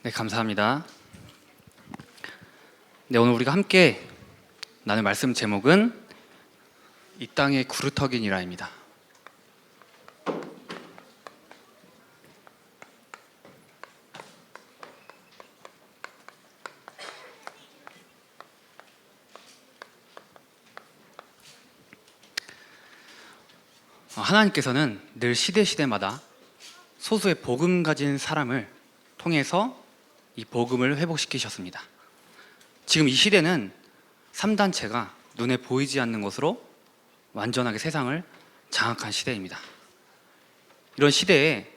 네, 감사합니다. 네, 오늘 우리가 함께 나눌 말씀 제목은 이 땅의 구루터기니라입니다. 하나님께서는 늘 시대마다 소수의 복음 가진 사람을 통해서 이 복음을 회복시키셨습니다. 지금 이 시대는 3단체가 눈에 보이지 않는 것으로 완전하게 세상을 장악한 시대입니다. 이런 시대에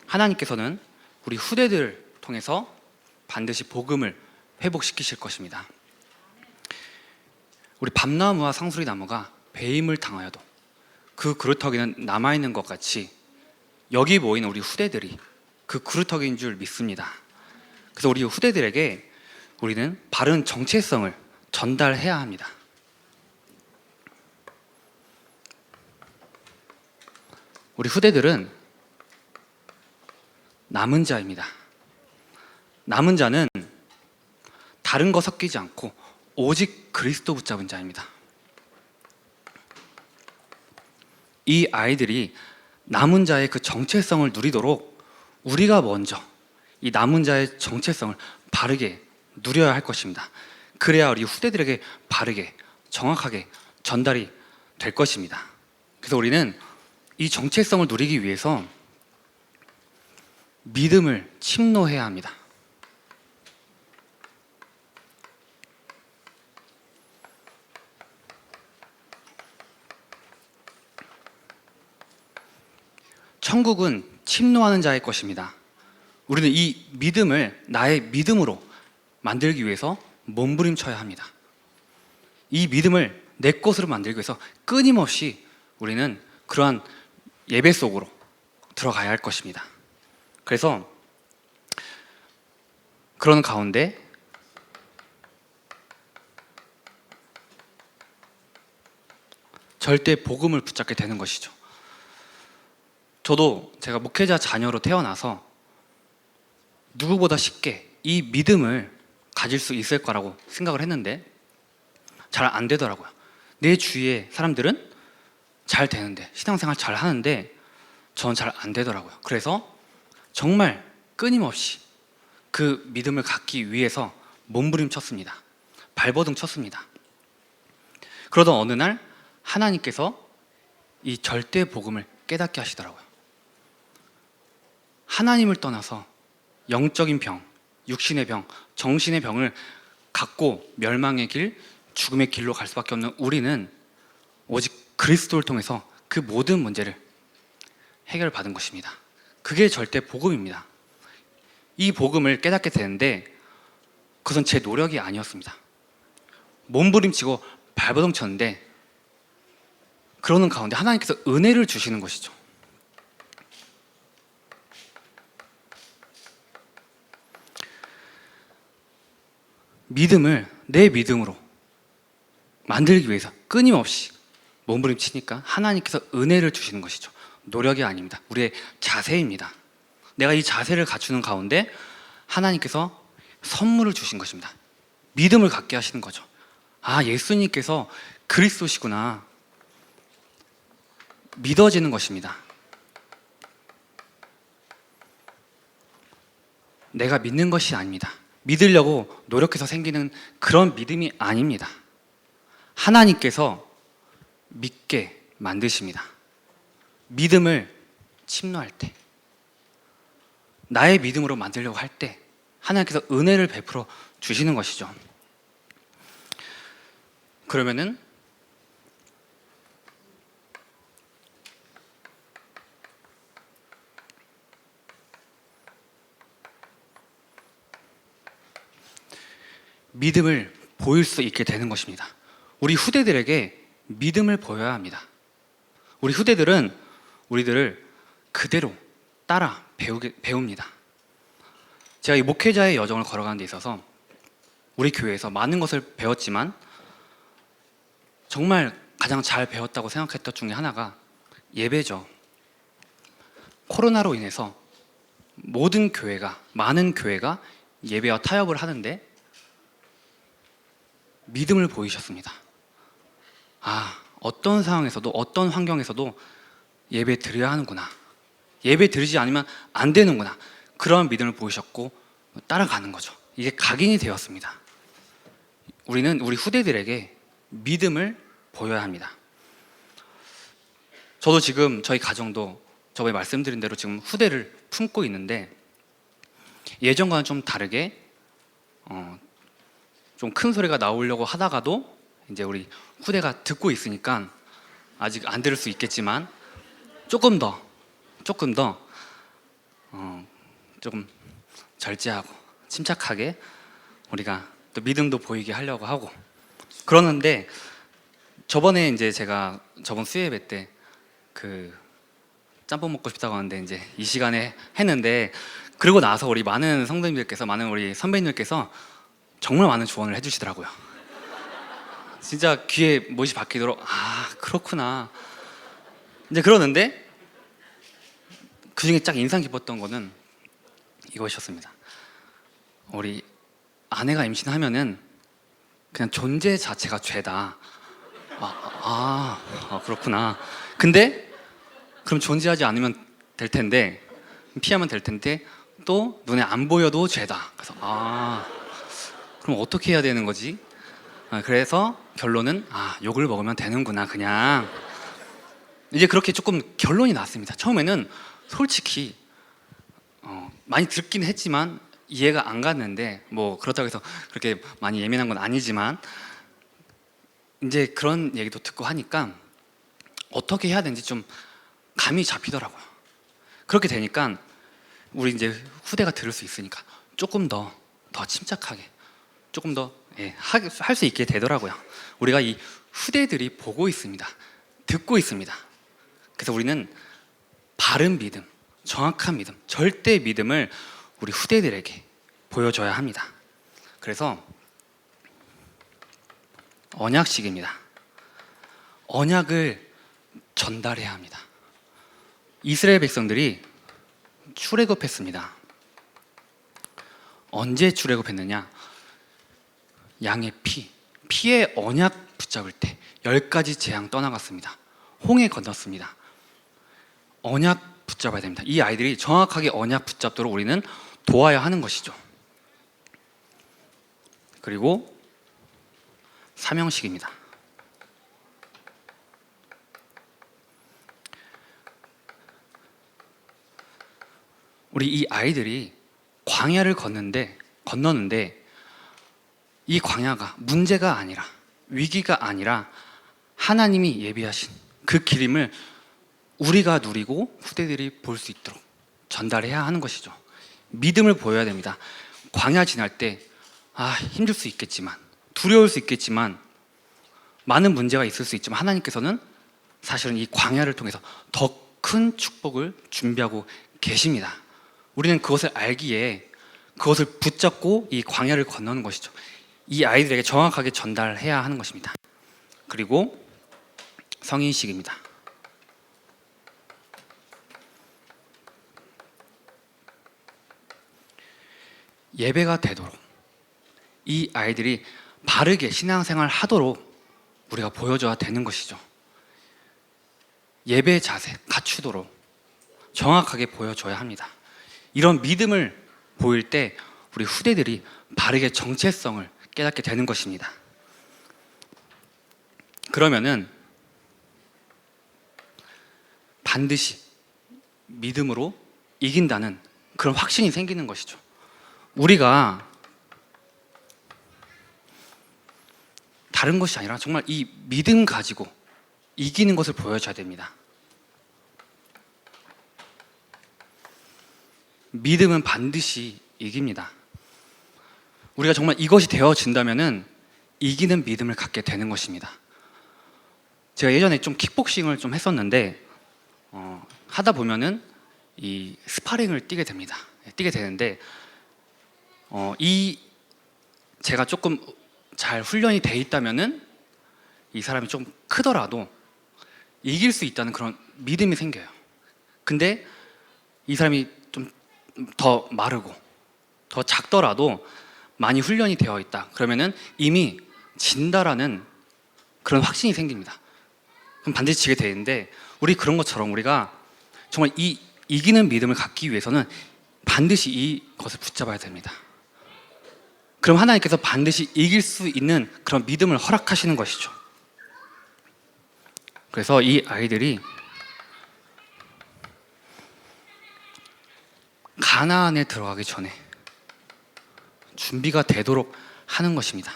하나님께서는 우리 후대들을 통해서 반드시 복음을 회복시키실 것입니다. 우리 밤나무와 상수리 나무가 배임을 당하여도 그 그루터기는 남아있는 것 같이 여기 모인 우리 후대들이 그 그루터기인 줄 믿습니다. 그래서 우리 후대들에게 우리는 바른 정체성을 전달해야 합니다. 우리 후대들은 남은 자입니다. 남은 자는 다른 거 섞이지 않고 오직 그리스도 붙잡은 자입니다. 이 아이들이 남은 자의 그 정체성을 누리도록 우리가 먼저 이 남은 자의 정체성을 바르게 누려야 할 것입니다. 그래야 우리 후대들에게 바르게 정확하게 전달이 될 것입니다. 그래서 우리는 이 정체성을 누리기 위해서 믿음을 침노해야 합니다. 천국은 침노하는 자의 것입니다. 우리는 이 믿음을 나의 믿음으로 만들기 위해서 몸부림쳐야 합니다. 이 믿음을 내 것으로 만들기 위해서 끊임없이 우리는 그러한 예배 속으로 들어가야 할 것입니다. 그래서 그런 가운데 절대 복음을 붙잡게 되는 것이죠. 저도 제가 목회자 자녀로 태어나서 누구보다 쉽게 이 믿음을 가질 수 있을 거라고 생각을 했는데 잘 안 되더라고요. 내 주위의 사람들은 잘 되는데, 신앙생활 잘 하는데 저는 잘 안 되더라고요. 그래서 정말 끊임없이 그 믿음을 갖기 위해서 몸부림쳤습니다. 발버둥 쳤습니다. 그러던 어느 날 하나님께서 이 절대 복음을 깨닫게 하시더라고요. 하나님을 떠나서 영적인 병, 육신의 병, 정신의 병을 갖고 멸망의 길, 죽음의 길로 갈 수밖에 없는 우리는 오직 그리스도를 통해서 그 모든 문제를 해결받은 것입니다. 그게 절대 복음입니다. 이 복음을 깨닫게 되는데 그것은 제 노력이 아니었습니다. 몸부림치고 발버둥 쳤는데 그러는 가운데 하나님께서 은혜를 주시는 것이죠. 믿음을 내 믿음으로 만들기 위해서 끊임없이 몸부림치니까 하나님께서 은혜를 주시는 것이죠. 노력이 아닙니다. 우리의 자세입니다. 내가 이 자세를 갖추는 가운데 하나님께서 선물을 주신 것입니다. 믿음을 갖게 하시는 거죠. 아, 예수님께서 그리스도시구나. 믿어지는 것입니다. 내가 믿는 것이 아닙니다. 믿으려고 노력해서 생기는 그런 믿음이 아닙니다. 하나님께서 믿게 만드십니다. 믿음을 침노할 때, 나의 믿음으로 만들려고 할 때 하나님께서 은혜를 베풀어 주시는 것이죠. 그러면은 믿음을 보일 수 있게 되는 것입니다. 우리 후대들에게 믿음을 보여야 합니다. 우리 후대들은 우리들을 그대로 따라 배웁니다. 제가 이 목회자의 여정을 걸어가는 데 있어서 우리 교회에서 많은 것을 배웠지만 정말 가장 잘 배웠다고 생각했던 중에 하나가 예배죠. 코로나로 인해서 많은 교회가 예배와 타협을 하는데 믿음을 보이셨습니다. 어떤 상황에서도 어떤 환경에서도 예배 드려야 하는구나, 예배 드리지 않으면 안 되는구나, 그런 믿음을 보이셨고 따라가는 거죠. 이게 각인이 되었습니다. 우리는 우리 후대들에게 믿음을 보여야 합니다. 저도 지금 저희 가정도 저번에 말씀드린 대로 지금 후대를 품고 있는데, 예전과는 좀 다르게 좀 큰 소리가 나오려고 하다가도 이제 우리 후대가 듣고 있으니까 아직 안 들을 수 있겠지만 조금 더 조금 절제하고 침착하게 우리가 또 믿음도 보이게 하려고 하고 그러는데, 저번에 이제 제가 저번 수예배 때 그 짬뽕 먹고 싶다고 하는데 이제 이 시간에 했는데, 그리고 나서 우리 많은 성도님들께서, 많은 우리 선배님들께서 정말 많은 조언을 해주시더라고요. 진짜 귀에 못이 박히도록 그렇구나 이제 그러는데, 그 중에 딱 인상 깊었던 거는 이것이었습니다. 우리 아내가 임신하면은 그냥 존재 자체가 죄다. 그렇구나. 근데 그럼 존재하지 않으면 될 텐데, 피하면 될 텐데 또 눈에 안 보여도 죄다. 그래서 그럼 어떻게 해야 되는 거지? 그래서 결론은 욕을 먹으면 되는구나, 그냥. 이제 그렇게 조금 결론이 났습니다. 처음에는 솔직히 많이 듣긴 했지만 이해가 안 갔는데, 뭐 그렇다고 해서 그렇게 많이 예민한 건 아니지만, 이제 그런 얘기도 듣고 하니까 어떻게 해야 되는지 좀 감이 잡히더라고요. 그렇게 되니까 우리 이제 후대가 들을 수 있으니까 조금 더 침착하게, 조금 더 할 수 있게 되더라고요. 우리가 이 후대들이 보고 있습니다, 듣고 있습니다. 그래서 우리는 바른 믿음, 정확한 믿음, 절대 믿음을 우리 후대들에게 보여줘야 합니다. 그래서 언약식입니다. 언약을 전달해야 합니다. 이스라엘 백성들이 출애굽했습니다. 언제 출애굽했느냐? 양의 피의 언약 붙잡을 때 10가지 재앙 떠나갔습니다. 홍해 건넜습니다. 언약 붙잡아야 됩니다. 이 아이들이 정확하게 언약 붙잡도록 우리는 도와야 하는 것이죠. 그리고 사명식입니다. 우리 이 아이들이 광야를 건너는데 이 광야가 문제가 아니라, 위기가 아니라 하나님이 예비하신 그 길임을 우리가 누리고 후대들이 볼 수 있도록 전달해야 하는 것이죠. 믿음을 보여야 됩니다. 광야 지날 때 힘들 수 있겠지만, 두려울 수 있겠지만, 많은 문제가 있을 수 있지만, 하나님께서는 사실은 이 광야를 통해서 더 큰 축복을 준비하고 계십니다. 우리는 그것을 알기에 그것을 붙잡고 이 광야를 건너는 것이죠. 이 아이들에게 정확하게 전달해야 하는 것입니다. 그리고 성인식입니다. 예배가 되도록, 이 아이들이 바르게 신앙생활 하도록 우리가 보여줘야 되는 것이죠. 예배 자세 갖추도록 정확하게 보여줘야 합니다. 이런 믿음을 보일 때 우리 후대들이 바르게 정체성을 깨닫게 되는 것입니다. 그러면은 반드시 믿음으로 이긴다는 그런 확신이 생기는 것이죠. 우리가 다른 것이 아니라 정말 이 믿음 가지고 이기는 것을 보여줘야 됩니다. 믿음은 반드시 이깁니다. 우리가 정말 이것이 되어진다면은 이기는 믿음을 갖게 되는 것입니다. 제가 예전에 좀 킥복싱을 좀 했었는데 하다 보면은 이 스파링을 뛰게 됩니다. 뛰게 되는데 제가 조금 잘 훈련이 돼 있다면은 이 사람이 좀 크더라도 이길 수 있다는 그런 믿음이 생겨요. 근데 이 사람이 좀 더 마르고 더 작더라도 많이 훈련이 되어 있다. 그러면은 이미 진다라는 그런 확신이 생깁니다. 그럼 반드시 지게 되는데, 우리 그런 것처럼 우리가 정말 이 이기는 믿음을 갖기 위해서는 반드시 이것을 붙잡아야 됩니다. 그럼 하나님께서 반드시 이길 수 있는 그런 믿음을 허락하시는 것이죠. 그래서 이 아이들이 가나안에 들어가기 전에 준비가 되도록 하는 것입니다.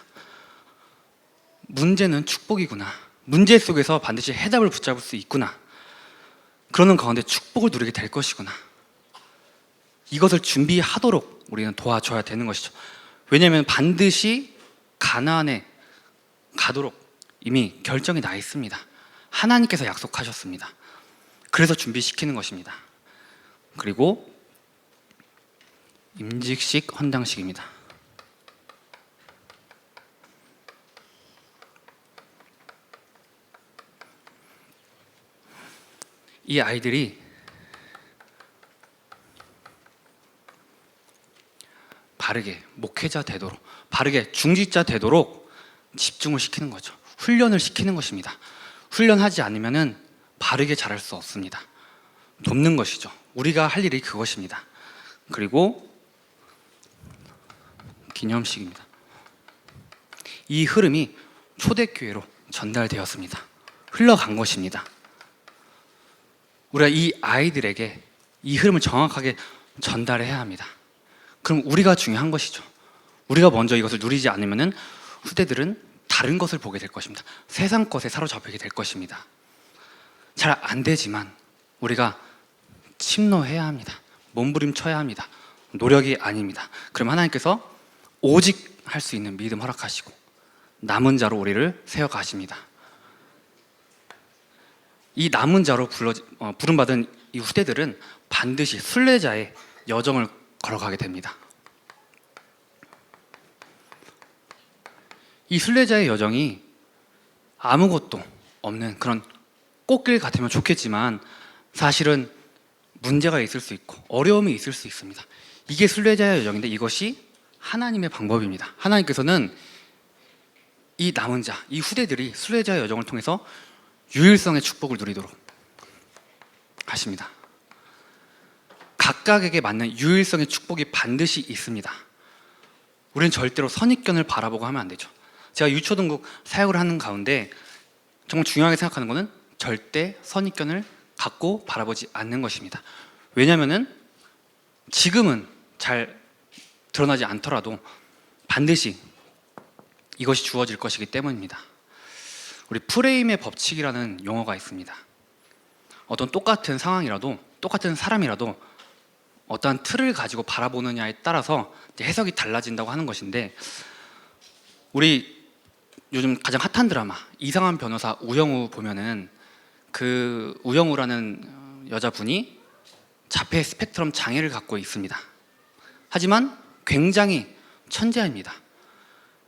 문제는 축복이구나. 문제 속에서 반드시 해답을 붙잡을 수 있구나. 그러는 가운데 축복을 누리게 될 것이구나. 이것을 준비하도록 우리는 도와줘야 되는 것이죠. 왜냐하면 반드시 가나안에 가도록 이미 결정이 나 있습니다. 하나님께서 약속하셨습니다. 그래서 준비시키는 것입니다. 그리고 임직식 헌당식입니다. 이 아이들이 바르게 목회자 되도록, 바르게 중직자 되도록 집중을 시키는 거죠. 훈련을 시키는 것입니다. 훈련하지 않으면 바르게 자랄 수 없습니다. 돕는 것이죠. 우리가 할 일이 그것입니다. 그리고 기념식입니다. 이 흐름이 초대교회로 전달되었습니다. 흘러간 것입니다. 우리가 이 아이들에게 이 흐름을 정확하게 전달해야 합니다. 그럼 우리가 중요한 것이죠. 우리가 먼저 이것을 누리지 않으면 후대들은 다른 것을 보게 될 것입니다. 세상 것에 사로잡히게 될 것입니다. 잘 안 되지만 우리가 침노해야 합니다. 몸부림쳐야 합니다. 노력이 아닙니다. 그럼 하나님께서 오직 할 수 있는 믿음 허락하시고 남은 자로 우리를 세워가십니다. 이 남은 자로 부름받은 이 후대들은 반드시 순례자의 여정을 걸어가게 됩니다. 이 순례자의 여정이 아무것도 없는 그런 꽃길 같으면 좋겠지만 사실은 문제가 있을 수 있고 어려움이 있을 수 있습니다. 이게 순례자의 여정인데 이것이 하나님의 방법입니다. 하나님께서는 이 남은 자, 이 후대들이 순례자의 여정을 통해서 유일성의 축복을 누리도록 하십니다. 각각에게 맞는 유일성의 축복이 반드시 있습니다. 우리는 절대로 선입견을 바라보고 하면 안 되죠. 제가 유초등국 사역을 하는 가운데 정말 중요하게 생각하는 것은 절대 선입견을 갖고 바라보지 않는 것입니다. 왜냐하면 지금은 잘 드러나지 않더라도 반드시 이것이 주어질 것이기 때문입니다. 우리 프레임의 법칙이라는 용어가 있습니다. 어떤 똑같은 상황이라도, 똑같은 사람이라도 어떠한 틀을 가지고 바라보느냐에 따라서 해석이 달라진다고 하는 것인데, 우리 요즘 가장 핫한 드라마 이상한 변호사 우영우 보면은 그 우영우라는 여자분이 자폐 스펙트럼 장애를 갖고 있습니다. 하지만 굉장히 천재입니다.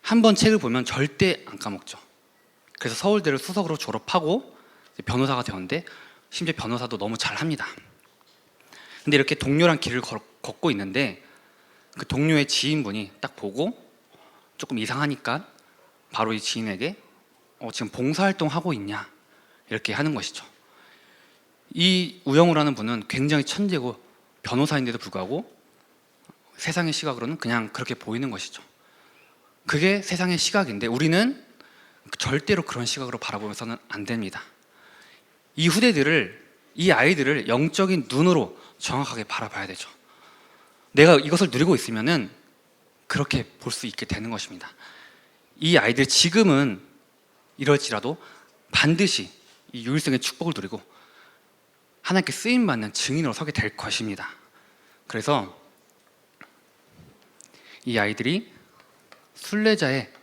한 번 책을 보면 절대 안 까먹죠. 그래서 서울대를 수석으로 졸업하고 변호사가 되었는데 심지어 변호사도 너무 잘합니다. 근데 이렇게 동료랑 길을 걷고 있는데 그 동료의 지인분이 딱 보고 조금 이상하니까 바로 이 지인에게 지금 봉사활동 하고 있냐 이렇게 하는 것이죠. 이 우영우라는 분은 굉장히 천재고 변호사인데도 불구하고 세상의 시각으로는 그냥 그렇게 보이는 것이죠. 그게 세상의 시각인데 우리는 절대로 그런 시각으로 바라보면서는 안 됩니다. 이 후대들을, 이 아이들을 영적인 눈으로 정확하게 바라봐야 되죠. 내가 이것을 누리고 있으면은 그렇게 볼 수 있게 되는 것입니다. 이 아이들 지금은 이럴지라도 반드시 이 유일성의 축복을 누리고 하나님께 쓰임받는 증인으로 서게 될 것입니다. 그래서 이 아이들이 순례자의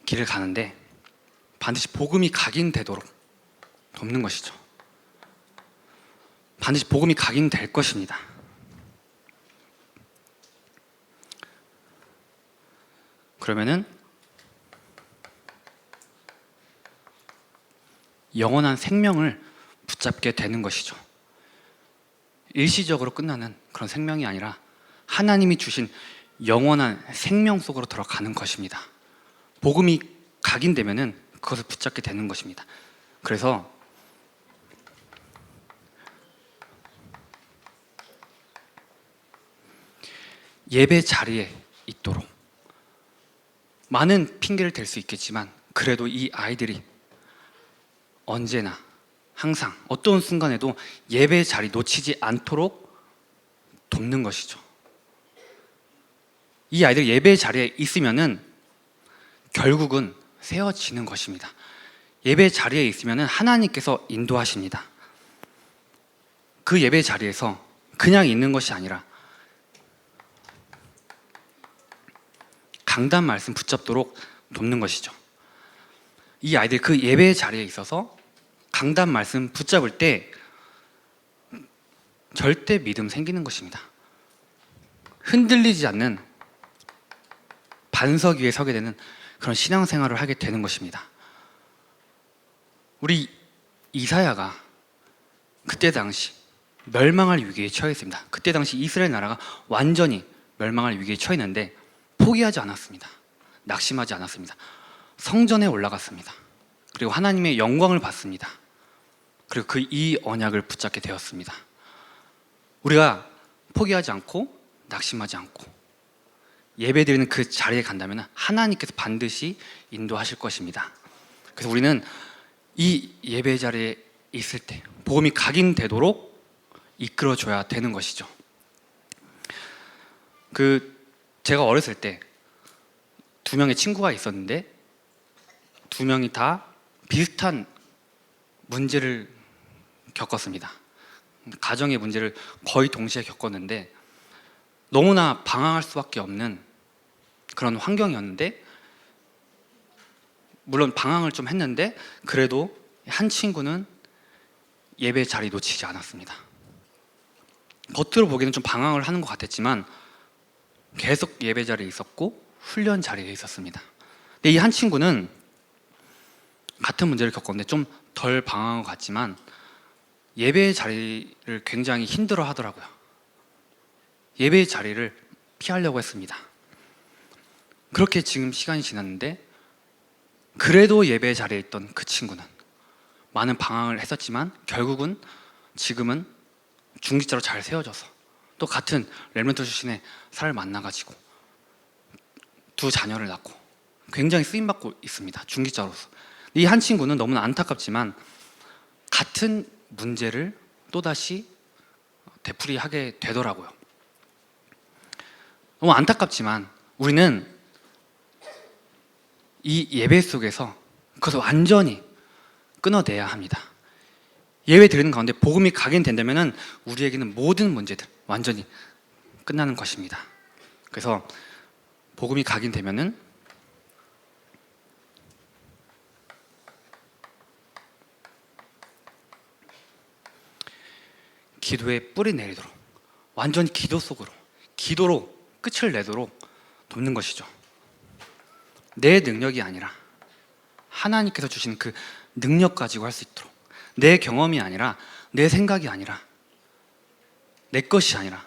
길을 가는데 반드시 복음이 각인되도록 돕는 것이죠. 반드시 복음이 각인될 것입니다. 그러면은 영원한 생명을 붙잡게 되는 것이죠. 일시적으로 끝나는 그런 생명이 아니라 하나님이 주신 영원한 생명 속으로 들어가는 것입니다. 복음이 각인되면은 그것을 붙잡게 되는 것입니다. 그래서 예배 자리에 있도록, 많은 핑계를 댈 수 있겠지만 그래도 이 아이들이 언제나 항상 어떤 순간에도 예배 자리 놓치지 않도록 돕는 것이죠. 이 아이들 예배 자리에 있으면은 결국은 세워지는 것입니다. 예배 자리에 있으면은 하나님께서 인도하십니다. 그 예배 자리에서 그냥 있는 것이 아니라 강단 말씀 붙잡도록 돕는 것이죠. 이 아이들 그 예배 자리에 있어서 강단 말씀 붙잡을 때 절대 믿음 생기는 것입니다. 흔들리지 않는 반석 위에 서게 되는 그런 신앙생활을 하게 되는 것입니다. 우리 이사야가 그때 당시 멸망할 위기에 처했습니다. 그때 당시 이스라엘 나라가 완전히 멸망할 위기에 처했는데 포기하지 않았습니다. 낙심하지 않았습니다. 성전에 올라갔습니다. 그리고 하나님의 영광을 봤습니다. 그리고 그 이 언약을 붙잡게 되었습니다. 우리가 포기하지 않고 낙심하지 않고 예배드리는 그 자리에 간다면 하나님께서 반드시 인도하실 것입니다. 그래서 우리는 이 예배 자리에 있을 때 복음이 각인되도록 이끌어줘야 되는 것이죠. 제가 어렸을 때 두 명의 친구가 있었는데 두 명이 다 비슷한 문제를 겪었습니다. 가정의 문제를 거의 동시에 겪었는데 너무나 방황할 수밖에 없는 그런 환경이었는데, 물론 방황을 좀 했는데 그래도 한 친구는 예배 자리 놓치지 않았습니다. 겉으로 보기에는 좀 방황을 하는 것 같았지만 계속 예배 자리에 있었고 훈련 자리에 있었습니다. 근데 이 한 친구는 같은 문제를 겪었는데 좀 덜 방황한 것 같지만 예배 자리를 굉장히 힘들어 하더라고요. 예배 자리를 피하려고 했습니다. 그렇게 지금 시간이 지났는데 그래도 예배 자리에 있던 그 친구는 많은 방황을 했었지만 결국은 지금은 중직자로 잘 세워져서 또 같은 렘넌트 출신의 사람을 만나가지고 두 자녀를 낳고 굉장히 쓰임받고 있습니다. 중직자로서. 이 한 친구는 너무나 안타깝지만 같은 문제를 또다시 되풀이하게 되더라고요. 너무 안타깝지만 우리는 이 예배 속에서 그것을 완전히 끊어내야 합니다. 예배 드리는 가운데 복음이 각인된다면 우리에게는 모든 문제들 완전히 끝나는 것입니다. 그래서 복음이 각인되면 기도에 뿌리 내리도록, 완전히 기도 속으로, 기도로 끝을 내도록 돕는 것이죠. 내 능력이 아니라 하나님께서 주신 그 능력 가지고 할 수 있도록, 내 경험이 아니라 내 생각이 아니라 내 것이 아니라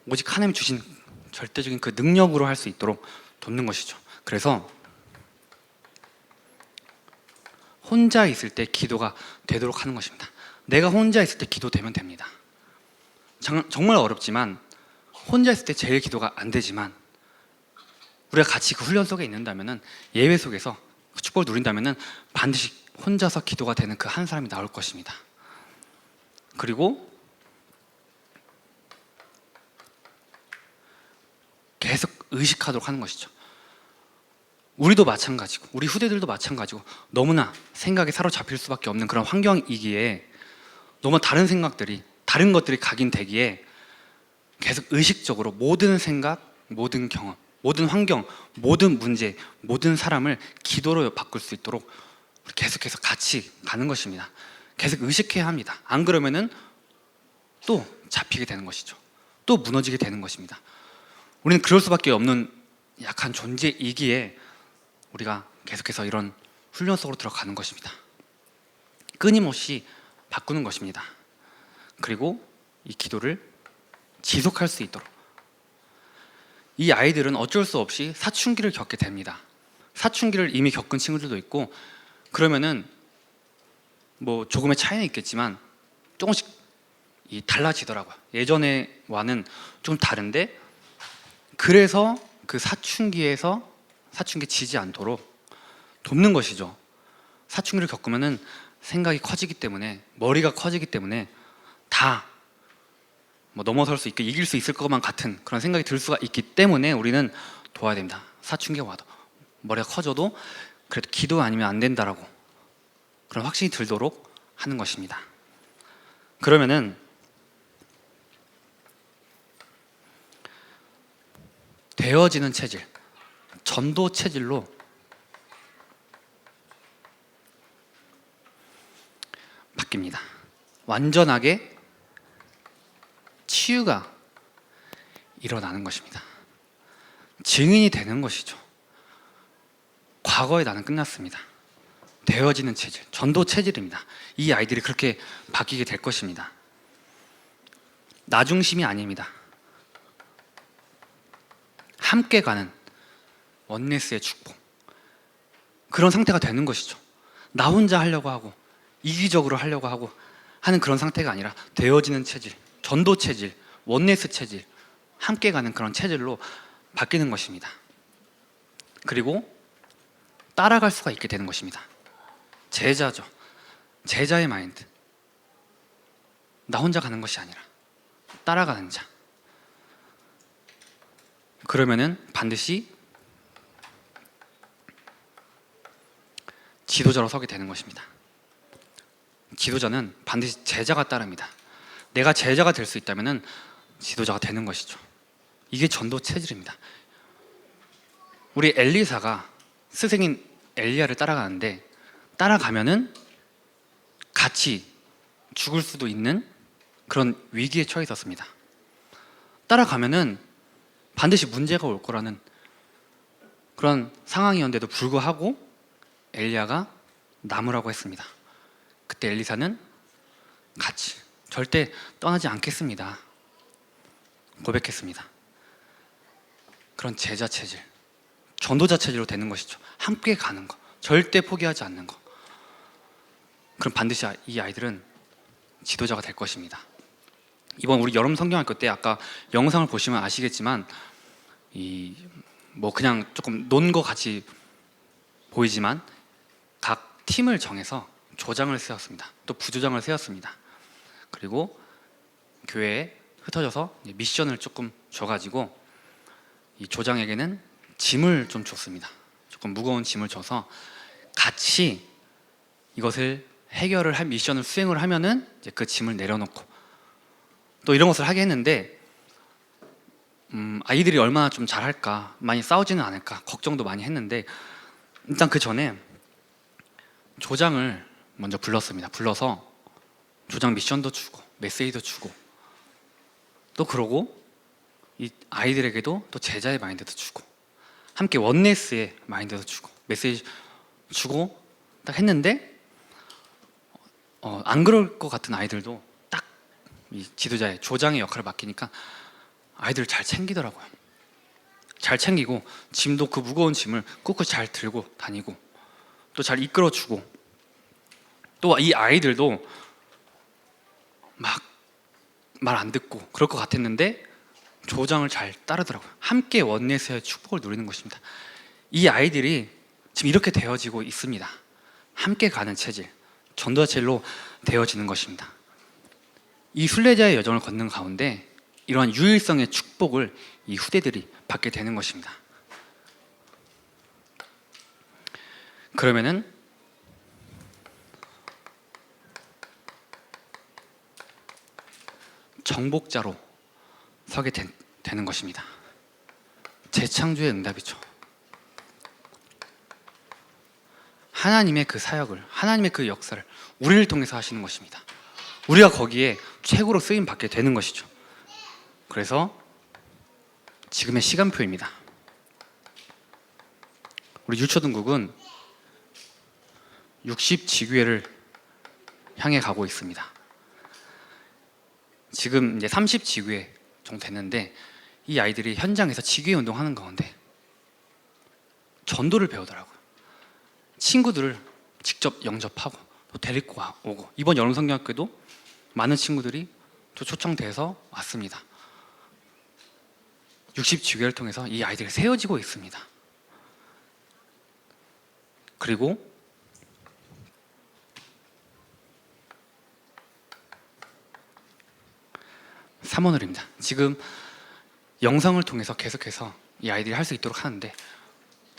오직 하나님이 주신 절대적인 그 능력으로 할 수 있도록 돕는 것이죠. 그래서 혼자 있을 때 기도가 되도록 하는 것입니다. 내가 혼자 있을 때 기도되면 됩니다. 정말 어렵지만 혼자 있을 때 제일 기도가 안 되지만 우리가 같이 그 훈련 속에 있는다면, 예배 속에서 그 축복을 누린다면 반드시 혼자서 기도가 되는 그 한 사람이 나올 것입니다. 그리고 계속 의식하도록 하는 것이죠. 우리도 마찬가지고 우리 후대들도 마찬가지고 너무나 생각에 사로잡힐 수밖에 없는 그런 환경이기에, 너무 다른 생각들이, 다른 것들이 각인되기에 계속 의식적으로 모든 생각, 모든 경험, 모든 환경, 모든 문제, 모든 사람을 기도로 바꿀 수 있도록 계속해서 같이 가는 것입니다. 계속 의식해야 합니다. 안 그러면은 또 잡히게 되는 것이죠. 또 무너지게 되는 것입니다. 우리는 그럴 수밖에 없는 약한 존재이기에 우리가 계속해서 이런 훈련 속으로 들어가는 것입니다. 끊임없이 바꾸는 것입니다. 그리고 이 기도를 지속할 수 있도록 이 아이들은 어쩔 수 없이 사춘기를 겪게 됩니다. 사춘기를 이미 겪은 친구들도 있고, 그러면은 뭐 조금의 차이는 있겠지만 조금씩 달라지더라고요. 예전에와는 좀 다른데, 그래서 그 사춘기에서 사춘기에 지지 않도록 돕는 것이죠. 사춘기를 겪으면은 생각이 커지기 때문에, 머리가 커지기 때문에 다 뭐 넘어설 수 있게 이길 수 있을 것만 같은 그런 생각이 들 수가 있기 때문에 우리는 도와야 됩니다. 사춘기가 와도 머리가 커져도 그래도 기도 아니면 안 된다라고 그런 확신이 들도록 하는 것입니다. 그러면은 되어지는 체질, 전도 체질로 바뀝니다. 완전하게 치유가 일어나는 것입니다. 증인이 되는 것이죠. 과거의 나는 끝났습니다. 되어지는 체질, 전도 체질입니다. 이 아이들이 그렇게 바뀌게 될 것입니다. 나 중심이 아닙니다. 함께 가는 원네스의 축복, 그런 상태가 되는 것이죠. 나 혼자 하려고 하고 이기적으로 하려고 하고 하는 그런 상태가 아니라 되어지는 체질, 전도 체질, 원네스 체질, 함께 가는 그런 체질로 바뀌는 것입니다. 그리고 따라갈 수가 있게 되는 것입니다. 제자죠. 제자의 마인드. 나 혼자 가는 것이 아니라 따라가는 자. 그러면은 반드시 지도자로 서게 되는 것입니다. 지도자는 반드시 제자가 따릅니다. 내가 제자가 될 수 있다면은 지도자가 되는 것이죠. 이게 전도 체질입니다. 우리 엘리사가 스승인 엘리야를 따라가는데, 따라가면은 같이 죽을 수도 있는 그런 위기에 처해 있었습니다. 따라가면은 반드시 문제가 올 거라는 그런 상황이었는데도 불구하고 엘리야가 남으라고 했습니다. 그때 엘리사는 같이 절대 떠나지 않겠습니다 고백했습니다. 그런 제자 체질, 전도자 체질로 되는 것이죠. 함께 가는 것, 절대 포기하지 않는 것. 그럼 반드시 이 아이들은 지도자가 될 것입니다. 이번 우리 여름 성경학교 때 아까 영상을 보시면 아시겠지만 뭐 그냥 조금 논 거 같이 보이지만 각 팀을 정해서 조장을 세웠습니다. 또 부조장을 세웠습니다. 그리고 교회에 흩어져서 미션을 조금 줘가지고 이 조장에게는 짐을 좀 줬습니다. 조금 무거운 짐을 줘서 같이 이것을 해결을 할 미션을 수행을 하면은 이제 그 짐을 내려놓고 또 이런 것을 하게 했는데, 아이들이 얼마나 좀 잘할까, 많이 싸우지는 않을까 걱정도 많이 했는데, 일단 그 전에 조장을 먼저 불렀습니다. 불러서 조장 미션도 주고 메시지도 주고, 또 그러고 이 아이들에게도 또 제자의 마인드도 주고 함께 원네스의 마인드도 주고 메시지 주고 딱 했는데, 안 그럴 것 같은 아이들도 딱 이 지도자의 조장의 역할을 맡기니까 아이들 잘 챙기더라고요. 잘 챙기고 짐도 그 무거운 짐을 꿋꿋이 잘 들고 다니고 또 잘 이끌어주고, 또 이 아이들도 막 말 안 듣고 그럴 것 같았는데 조장을 잘 따르더라고요. 함께 원네스의 축복을 누리는 것입니다. 이 아이들이 지금 이렇게 되어지고 있습니다. 함께 가는 체질, 전도자 체질로 되어지는 것입니다. 이 순례자의 여정을 걷는 가운데 이러한 유일성의 축복을 이 후대들이 받게 되는 것입니다. 그러면은 정복자로 서게 되는 것입니다. 재창조의 응답이죠. 하나님의 그 사역을, 하나님의 그 역사를 우리를 통해서 하시는 것입니다. 우리가 거기에 최고로 쓰임 받게 되는 것이죠. 그래서 지금의 시간표입니다. 우리 유초등국은 60지교회를 향해 가고 있습니다. 지금 이제 30지교회 정도 됐는데 이 아이들이 현장에서 지교회 운동하는 가운데 전도를 배우더라고요. 친구들을 직접 영접하고 또 데리고 오고, 이번 여름성경학교도 많은 친구들이 또 초청돼서 왔습니다. 60지교회를 통해서 이 아이들이 세워지고 있습니다. 그리고 삼원을입니다. 지금 영상을 통해서 계속해서 이 아이들이 할 수 있도록 하는데,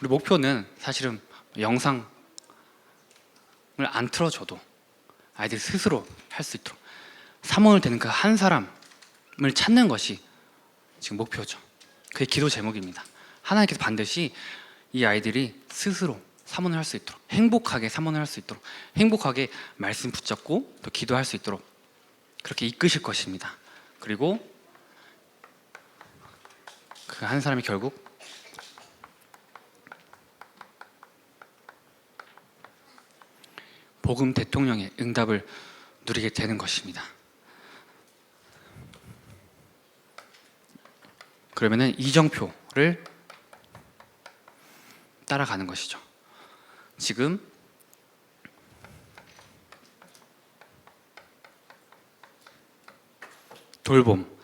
우리 목표는 사실은 영상을 안 틀어줘도 아이들이 스스로 할 수 있도록 삼원을 되는 그 한 사람을 찾는 것이 지금 목표죠. 그게 기도 제목입니다. 하나님께서 반드시 이 아이들이 스스로 삼원을 할 수 있도록, 행복하게 삼원을 할 수 있도록, 행복하게 말씀 붙잡고 또 기도할 수 있도록 그렇게 이끄실 것입니다. 그리고 그 한 사람이 결국 복음 대통령의 응답을 누리게 되는 것입니다. 그러면은 이정표를 따라가는 것이죠. 지금 돌봄,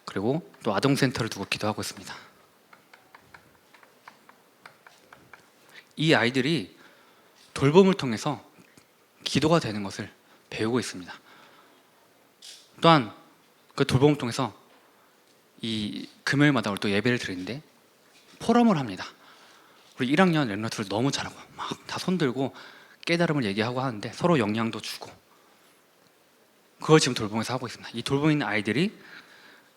그리고 또 아동센터를 두고 기도하고 있습니다. 이 아이들이 돌봄을 통해서 기도가 되는 것을 배우고 있습니다. 또한 그 돌봄을 통해서 이 금요일마다 우리 또 예배를 드리는데 포럼을 합니다. 우리 1학년 랩런트를 너무 잘하고 막 다 손들고 깨달음을 얘기하고 하는데 서로 영향도 주고, 그걸 지금 돌봄에서 하고 있습니다. 이 돌봄에 있는 아이들이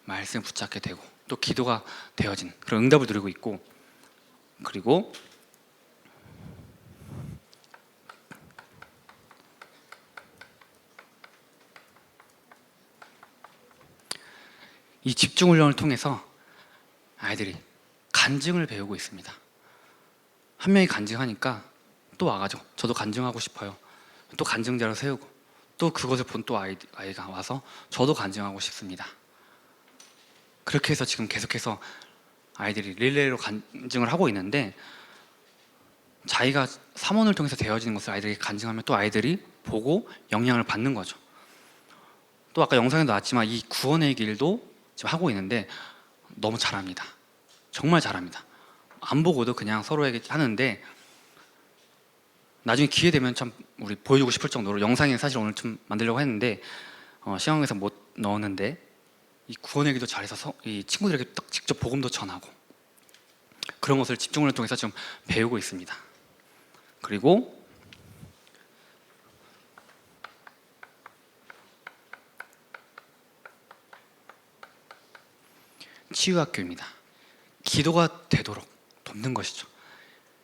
말씀 붙잡게 되고 또 기도가 되어진 그런 응답을 누리고 있고, 그리고 이 집중훈련을 통해서 아이들이 간증을 배우고 있습니다. 한 명이 간증하니까 또 와가지고 저도 간증하고 싶어요. 또 간증자를 세우고, 또 그것을 본 또 아이가 와서 저도 간증하고 싶습니다. 그렇게 해서 지금 계속해서 아이들이 릴레이로 간증을 하고 있는데, 자기가 삼원을 통해서 되어지는 것을 아이들이 간증하면 또 아이들이 보고 영향을 받는 거죠. 또 아까 영상에도 나왔지만 이 구원의 길도 지금 하고 있는데 너무 잘합니다. 정말 잘합니다. 안 보고도 그냥 서로에게 하는데, 나중에 기회 되면 참 우리 보여주고 싶을 정도로, 영상에 사실 오늘 좀 만들려고 했는데 시간에서 못 넣었는데, 이 구원의 길도 잘해서 이 친구들에게 딱 직접 복음도 전하고 그런 것을 집중을 통해서 좀 배우고 있습니다. 그리고 치유학교입니다. 기도가 되도록 돕는 것이죠.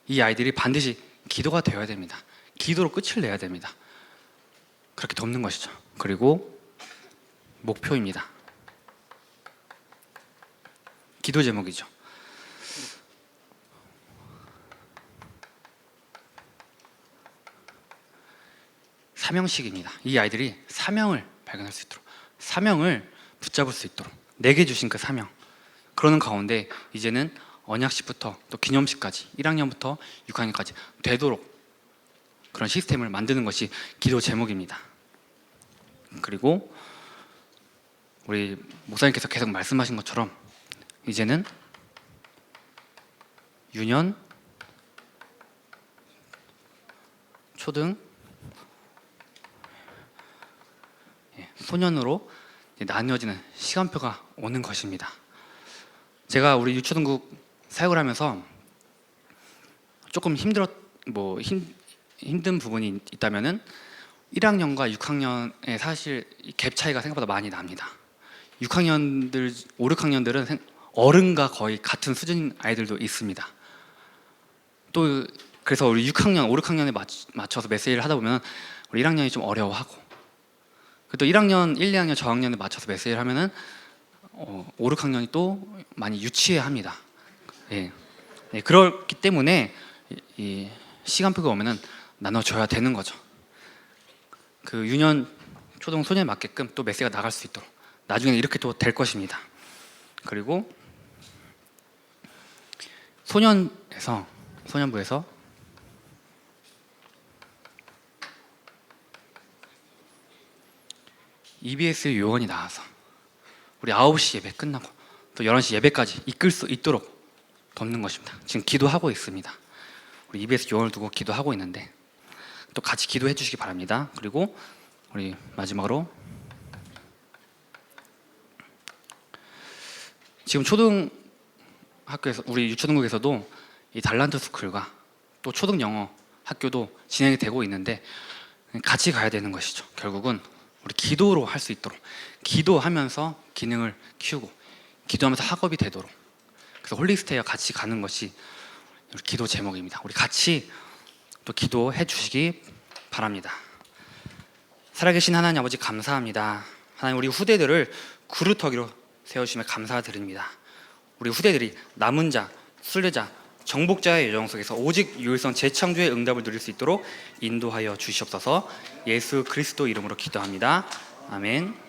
이 아이들이 반드시 기도가 되어야 됩니다. 기도로 끝을 내야 됩니다. 그렇게 돕는 것이죠. 그리고 목표입니다. 기도 제목이죠. 사명식입니다. 이 아이들이 사명을 발견할 수 있도록, 사명을 붙잡을 수 있도록 내게 주신 그 사명, 그러는 가운데 이제는 언약식부터 또 기념식까지 1학년부터 6학년까지 되도록 그런 시스템을 만드는 것이 기도 제목입니다. 그리고 우리 목사님께서 계속 말씀하신 것처럼 이제는 유년, 초등, 소년으로 나뉘어지는 시간표가 오는 것입니다. 제가 우리 유초등국 사역을 하면서 조금 힘든 부분이 있다면은 1학년과 6학년의 사실 갭 차이가 생각보다 많이 납니다. 6학년들, 5, 6학년들은 어른과 거의 같은 수준인 아이들도 있습니다. 또 그래서 우리 6학년, 5, 6학년에 맞춰서 메시지를 하다 보면 우리 1학년이 좀 어려워하고, 또 1학년, 1, 2학년 저학년에 맞춰서 메시지를 하면은 5, 6학년이 또 많이 유치해합니다. 예. 예, 그렇기 때문에 이 시간표가 오면은 나눠줘야 되는 거죠. 그 유년, 초등, 소년에 맞게끔 또 메시지가 나갈 수 있도록 나중에는 이렇게 또 될 것입니다. 그리고 소년부에서 EBS 요원이 나와서 우리 9시 예배 끝나고 또 11시 예배까지 이끌 수 있도록 돕는 것입니다. 지금 기도하고 있습니다. 우리 EBS 요원을 두고 기도하고 있는데 또 같이 기도해 주시기 바랍니다. 그리고 우리 마지막으로 지금 초등학교에서 우리 유초등국에서도 이 달란트 스쿨과 또 초등 영어 학교도 진행이 되고 있는데 같이 가야 되는 것이죠. 결국은 우리 기도로 할 수 있도록 기도하면서 기능을 키우고 기도하면서 학업이 되도록 그래서 홀리스테이와 같이 가는 것이 우리 기도 제목입니다. 우리 같이 또 기도해 주시기 바랍니다. 살아계신 하나님 아버지 감사합니다. 하나님 우리 후대들을 그루터기로 세우심에 감사드립니다. 우리 후대들이 남은 자, 순례자, 정복자의 여정 속에서 오직 유일성 재창조의 응답을 누릴 수 있도록 인도하여 주시옵소서. 예수 그리스도 이름으로 기도합니다. 아멘.